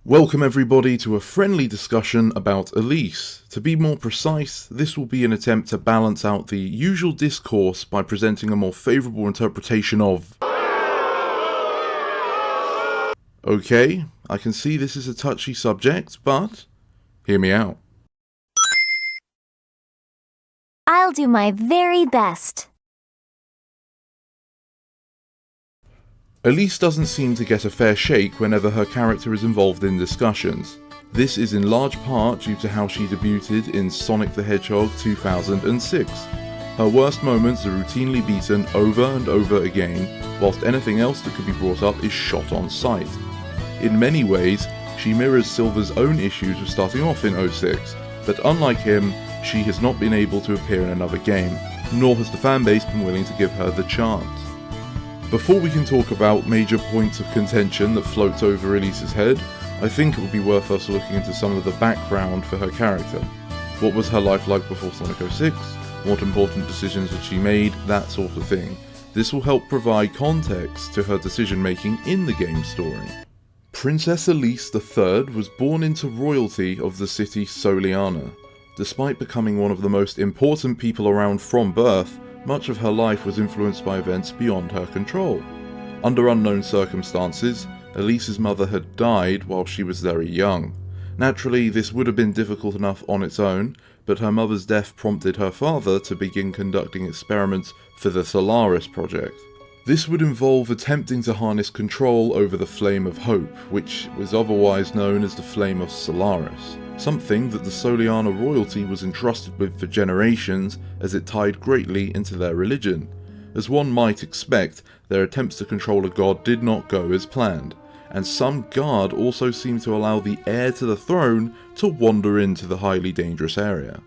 Welcome everybody to a friendly discussion about Elise. To be more precise, this will be an attempt to balance out the usual discourse by presenting a more favourable interpretation of... Okay, I can see this is a touchy subject, but hear me out. I'll do my very best. Elise doesn't seem to get a fair shake whenever her character is involved in discussions. This is in large part due to how she debuted in Sonic the Hedgehog 2006. Her worst moments are routinely beaten over and over again, whilst anything else that could be brought up is shot on sight. In many ways, she mirrors Silver's own issues with starting off in 06, but unlike him, she has not been able to appear in another game, nor has the fanbase been willing to give her the chance. Before we can talk about major points of contention that float over Elise's head, I think it would be worth us looking into some of the background for her character. What was her life like before Sonic 06? What important decisions had she made? That sort of thing. This will help provide context to her decision making in the game's story. Princess Elise III was born into royalty of the city Soliana. Despite becoming one of the most important people around from birth, much of her life was influenced by events beyond her control. Under unknown circumstances, Elise's mother had died while she was very young. Naturally, this would have been difficult enough on its own, but her mother's death prompted her father to begin conducting experiments for the Solaris project. This would involve attempting to harness control over the Flame of Hope, which was otherwise known as the Flame of Solaris, something that the Soliana royalty was entrusted with for generations as it tied greatly into their religion. As one might expect, their attempts to control a god did not go as planned, and some guard also seemed to allow the heir to the throne to wander into the highly dangerous area.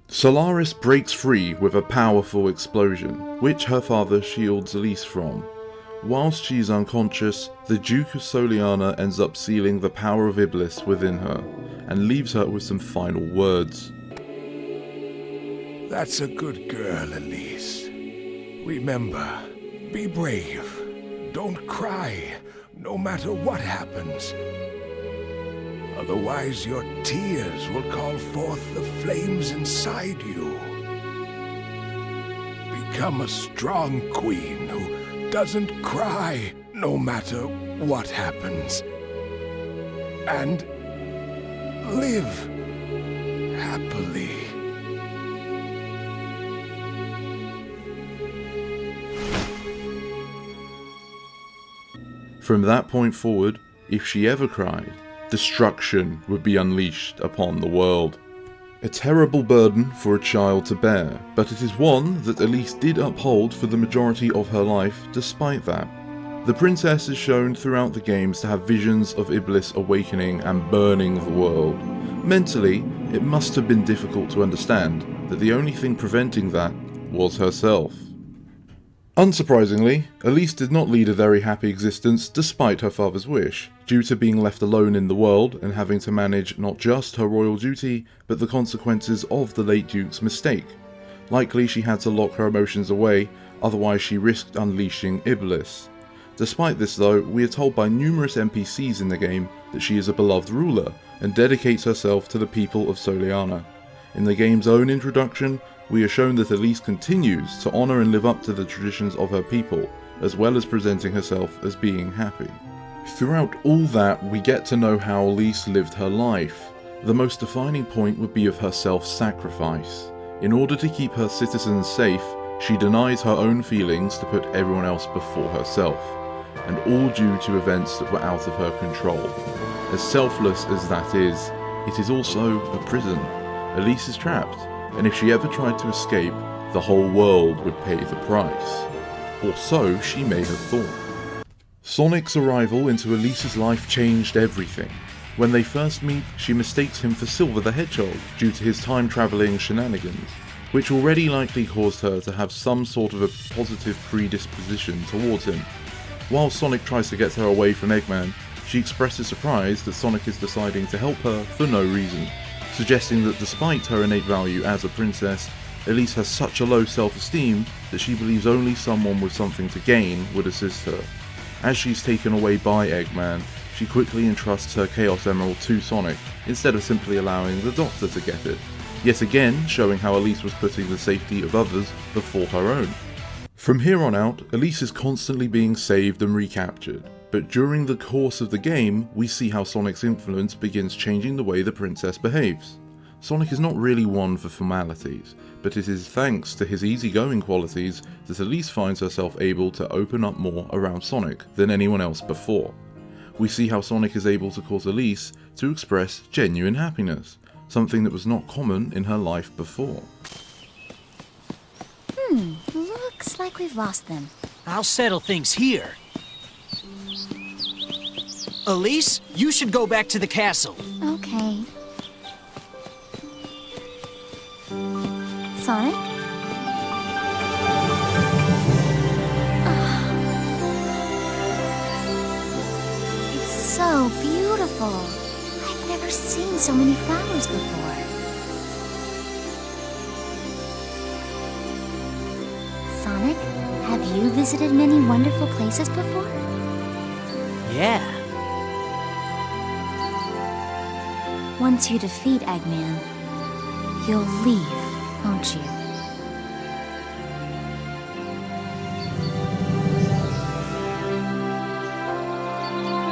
Solaris breaks free with a powerful explosion, which her father shields Elise from. Whilst she is unconscious, the Duke of Soliana ends up sealing the power of Iblis within her, and leaves her with some final words. That's a good girl, Elise. Remember, be brave. Don't cry, no matter what happens. Otherwise, your tears will call forth the flames inside you. Become a strong queen who doesn't cry, no matter what happens. And live happily. From that point forward, if she ever cried, destruction would be unleashed upon the world. A terrible burden for a child to bear, but it is one that Elise did uphold for the majority of her life despite that. The princess is shown throughout the games to have visions of Iblis awakening and burning the world. Mentally, it must have been difficult to understand that the only thing preventing that was herself. Unsurprisingly, Elise did not lead a very happy existence despite her father's wish, due to being left alone in the world and having to manage not just her royal duty, but the consequences of the late Duke's mistake. Likely she had to lock her emotions away, otherwise she risked unleashing Iblis. Despite this though, we are told by numerous NPCs in the game that she is a beloved ruler and dedicates herself to the people of Soliana. In the game's own introduction, we are shown that Elise continues to honour and live up to the traditions of her people, as well as presenting herself as being happy. Throughout all that, we get to know how Elise lived her life. The most defining point would be of her self-sacrifice. In order to keep her citizens safe, she denies her own feelings to put everyone else before herself, and all due to events that were out of her control. As selfless as that is, it is also a prison. Elise is trapped, and if she ever tried to escape, the whole world would pay the price. Or so she may have thought. Sonic's arrival into Elise's life changed everything. When they first meet, she mistakes him for Silver the Hedgehog due to his time-travelling shenanigans, which already likely caused her to have some sort of a positive predisposition towards him. While Sonic tries to get her away from Eggman, she expresses surprise that Sonic is deciding to help her for no reason, suggesting that despite her innate value as a princess, Elise has such a low self-esteem that she believes only someone with something to gain would assist her. As she's taken away by Eggman, she quickly entrusts her Chaos Emerald to Sonic, instead of simply allowing the Doctor to get it. Yet again, showing how Elise was putting the safety of others before her own. From here on out, Elise is constantly being saved and recaptured, but during the course of the game, we see how Sonic's influence begins changing the way the princess behaves. Sonic is not really one for formalities, but it is thanks to his easygoing qualities that Elise finds herself able to open up more around Sonic than anyone else before. We see how Sonic is able to cause Elise to express genuine happiness, something that was not common in her life before. Looks like we've lost them. I'll settle things here. Elise, you should go back to the castle. Okay. Sonic? It's so beautiful. I've never seen so many flowers before. Sonic, have you visited many wonderful places before? Yeah. Once you defeat Eggman, you'll leave, won't you?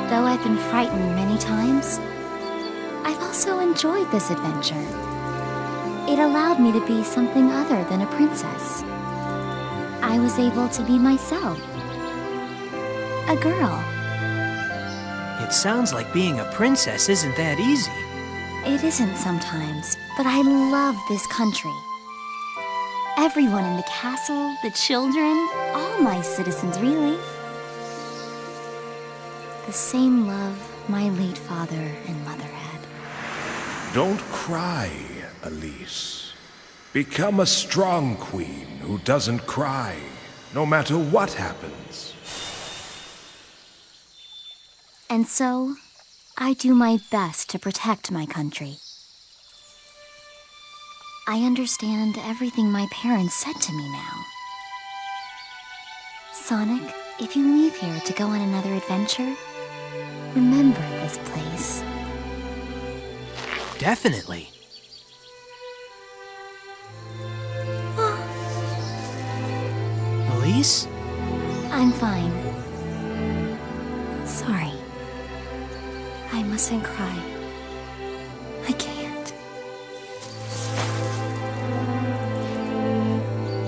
Though I've been frightened many times, I've also enjoyed this adventure. It allowed me to be something other than a princess. I was able to be myself. A girl. It sounds like being a princess isn't that easy. It isn't sometimes, but I love this country. Everyone in the castle, the children, all my citizens really. The same love my late father and mother had. Don't cry, Elise. Become a strong queen who doesn't cry, no matter what happens. And so, I do my best to protect my country. I understand everything my parents said to me now. Sonic, if you leave here to go on another adventure, remember this place. Definitely. Elise? I'm fine. Sorry. I mustn't cry. I can't.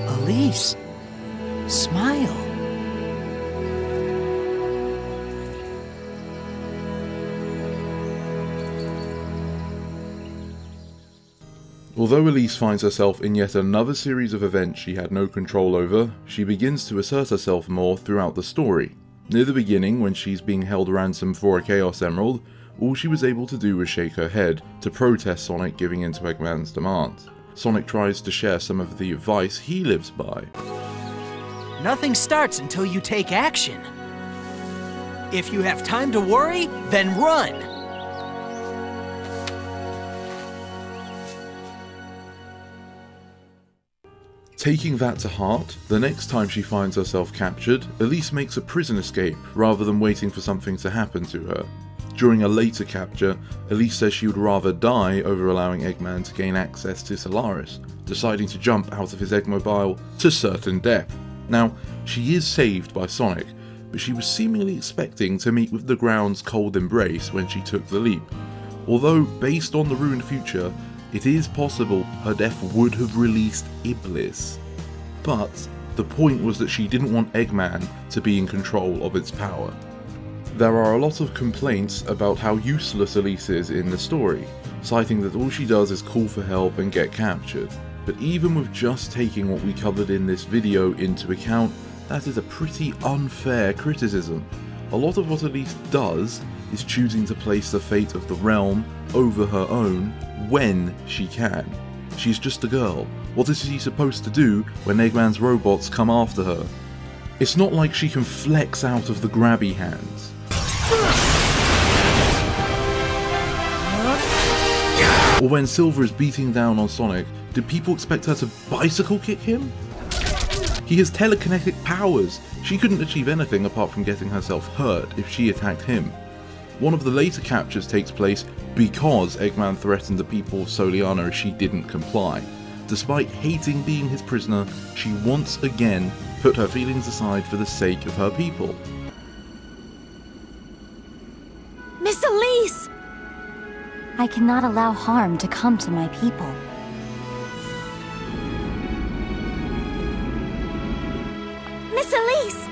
Elise, smile. Although Elise finds herself in yet another series of events she had no control over, she begins to assert herself more throughout the story. Near the beginning, when she's being held ransom for a Chaos Emerald, all she was able to do was shake her head to protest Sonic giving in to Eggman's demands. Sonic tries to share some of the advice he lives by. Nothing starts until you take action. If you have time to worry, then run. Taking that to heart, the next time she finds herself captured, Elise makes a prison escape rather than waiting for something to happen to her. During a later capture, Elise says she would rather die over allowing Eggman to gain access to Solaris, deciding to jump out of his Eggmobile to certain death. Now, she is saved by Sonic, but she was seemingly expecting to meet with the ground's cold embrace when she took the leap. Although, based on the ruined future, it is possible her death would have released Iblis. But the point was that she didn't want Eggman to be in control of its power. There are a lot of complaints about how useless Elise is in the story, citing that all she does is call for help and get captured. But even with just taking what we covered in this video into account, that is a pretty unfair criticism. A lot of what Elise does is choosing to place the fate of the realm over her own when she can. She's just a girl. What is she supposed to do when Eggman's robots come after her? It's not like she can flex out of the grabby hands. Or when Silver is beating down on Sonic, did people expect her to bicycle kick him? He has telekinetic powers. She couldn't achieve anything apart from getting herself hurt if she attacked him. One of the later captures takes place because Eggman threatened the people of Soliana if she didn't comply. Despite hating being his prisoner, she once again put her feelings aside for the sake of her people. Miss Elise! I cannot allow harm to come to my people. Miss Elise!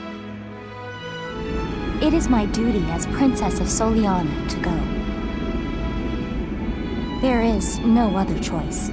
It is my duty as Princess of Soliana to go. There is no other choice.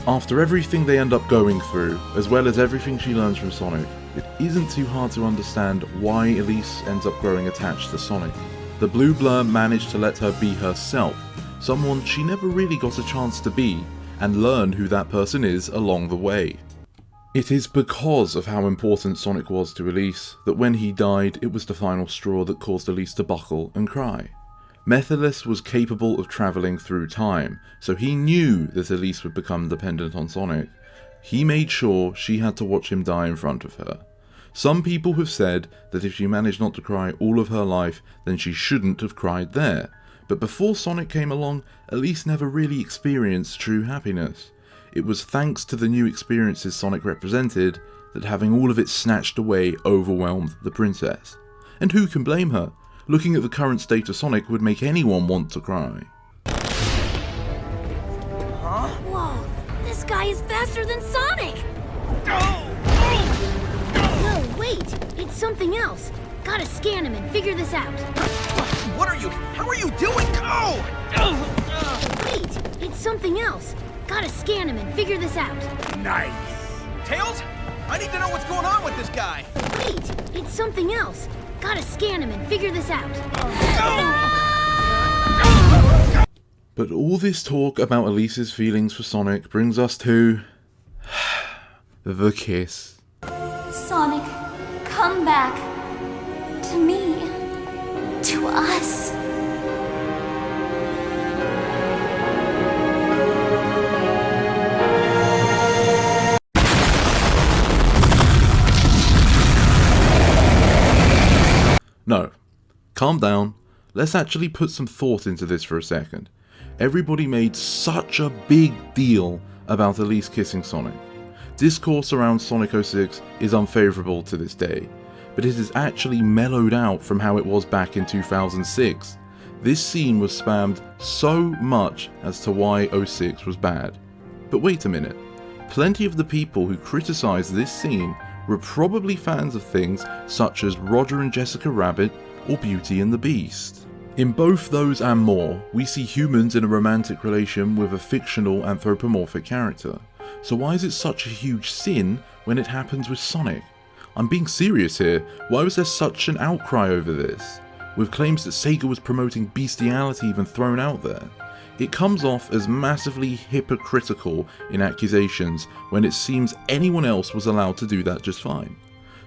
After everything they end up going through, as well as everything she learns from Sonic, it isn't too hard to understand why Elise ends up growing attached to Sonic. The Blue Blur managed to let her be herself, someone she never really got a chance to be, and learn who that person is along the way. It is because of how important Sonic was to Elise that when he died, it was the final straw that caused Elise to buckle and cry. Methodus was capable of travelling through time, so he knew that Elise would become dependent on Sonic. He made sure she had to watch him die in front of her. Some people have said that if she managed not to cry all of her life, then she shouldn't have cried there. But before Sonic came along, Elise never really experienced true happiness. It was thanks to the new experiences Sonic represented that having all of it snatched away overwhelmed the princess. And who can blame her? Looking at the current state of Sonic would make anyone want to cry. Whoa, this guy is faster than Sonic! No, wait, it's something else. Gotta scan him and figure this out. What are you? How are you doing? Go! Wait, it's something else. Gotta scan him and figure this out. Nice. Tails? I need to know what's going on with this guy. Wait, it's something else. Gotta scan him and figure this out. But all this talk about Elise's feelings for Sonic brings us to the kiss. Sonic, come back. To me. To us. No, calm down. Let's actually put some thought into this for a second. Everybody made such a big deal about Elise kissing Sonic. Discourse around Sonic 06 is unfavourable to this day, but it is actually mellowed out from how it was back in 2006. This scene was spammed so much as to why 06 was bad. But wait a minute, plenty of the people who criticised this scene were probably fans of things such as Roger and Jessica Rabbit or Beauty and the Beast. In both those and more, we see humans in a romantic relation with a fictional anthropomorphic character. So why is it such a huge sin when it happens with Sonic? I'm being serious here, why was there such an outcry over this? With claims that Sega was promoting bestiality even thrown out there. It comes off as massively hypocritical in accusations when it seems anyone else was allowed to do that just fine.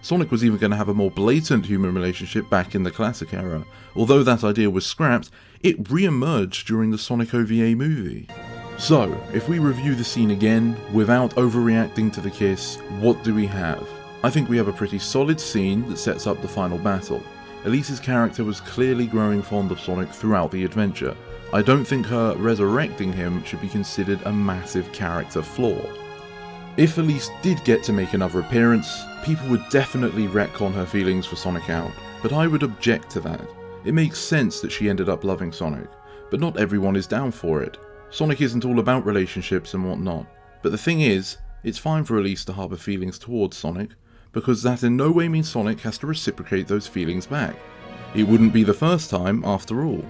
Sonic was even going to have a more blatant human relationship back in the classic era. Although that idea was scrapped, it re-emerged during the Sonic OVA movie. So, if we review the scene again, without overreacting to the kiss, what do we have? I think we have a pretty solid scene that sets up the final battle. Elise's character was clearly growing fond of Sonic throughout the adventure. I don't think her resurrecting him should be considered a massive character flaw. If Elise did get to make another appearance, people would definitely retcon her feelings for Sonic out, but I would object to that. It makes sense that she ended up loving Sonic, but not everyone is down for it. Sonic isn't all about relationships and whatnot, but the thing is, it's fine for Elise to harbour feelings towards Sonic, because that in no way means Sonic has to reciprocate those feelings back. It wouldn't be the first time, after all.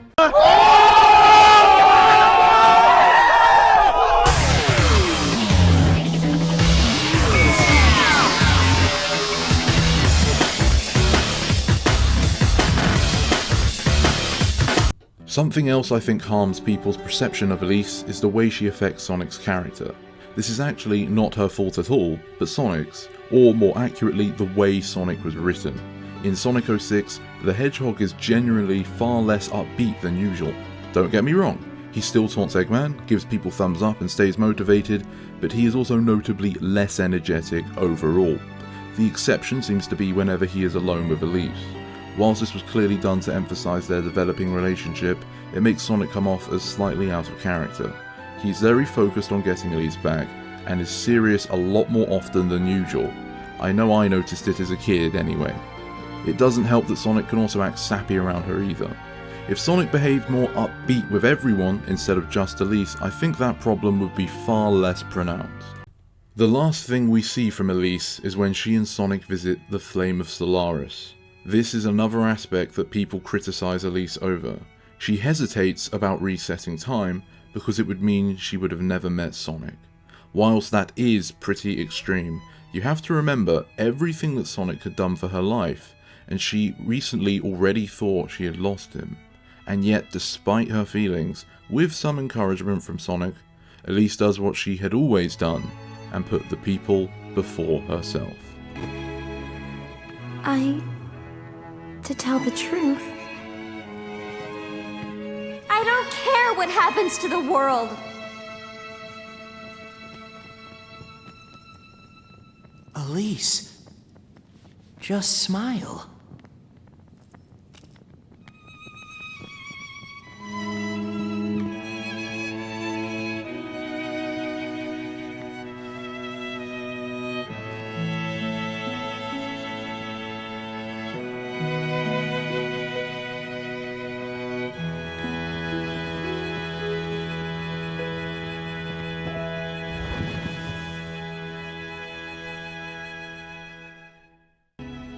Something else I think harms people's perception of Elise is the way she affects Sonic's character. This is actually not her fault at all, but Sonic's, or more accurately, the way Sonic was written. In Sonic 06, the Hedgehog is generally far less upbeat than usual. Don't get me wrong, he still taunts Eggman, gives people thumbs up and stays motivated, but he is also notably less energetic overall. The exception seems to be whenever he is alone with Elise. Whilst this was clearly done to emphasise their developing relationship, it makes Sonic come off as slightly out of character. He's very focused on getting Elise back, and is serious a lot more often than usual. I know I noticed it as a kid anyway. It doesn't help that Sonic can also act sappy around her either. If Sonic behaved more upbeat with everyone instead of just Elise, I think that problem would be far less pronounced. The last thing we see from Elise is when she and Sonic visit the Flame of Solaris. This is another aspect that people criticise Elise over. She hesitates about resetting time because it would mean she would have never met Sonic. Whilst that is pretty extreme, you have to remember everything that Sonic had done for her life, and she recently already thought she had lost him. And yet, despite her feelings, with some encouragement from Sonic, Elise does what she had always done, and put the people before herself. To tell the truth, I don't care what happens to the world. Elise, just smile.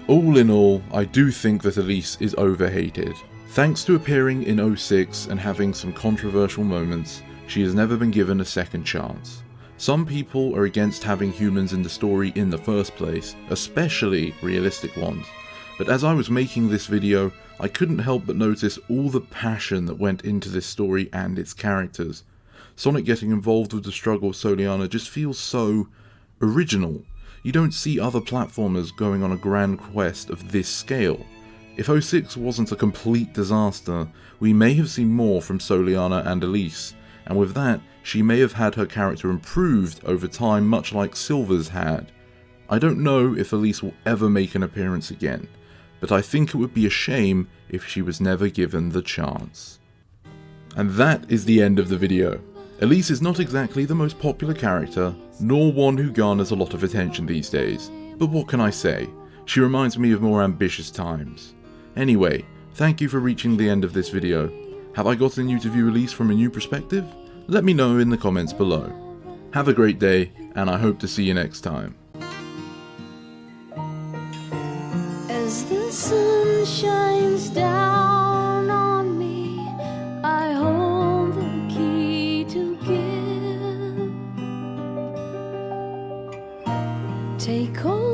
All in all, I do think that Elise is overhated. Thanks to appearing in 06 and having some controversial moments, she has never been given a second chance. Some people are against having humans in the story in the first place, especially realistic ones. But as I was making this video, I couldn't help but notice all the passion that went into this story and its characters. Sonic getting involved with the struggle of Soliana just feels so original. You don't see other platformers going on a grand quest of this scale. If 06 wasn't a complete disaster, we may have seen more from Soliana and Elise, and with that, she may have had her character improved over time much like Silver's had. I don't know if Elise will ever make an appearance again, but I think it would be a shame if she was never given the chance. And that is the end of the video. Elise is not exactly the most popular character, nor one who garners a lot of attention these days, but what can I say? She reminds me of more ambitious times. Anyway, thank you for reaching the end of this video. Have I gotten you to view Elise from a new perspective? Let me know in the comments below. Have a great day, and I hope to see you next time. As the sun shines down on me, I hold the key to give. Take hold.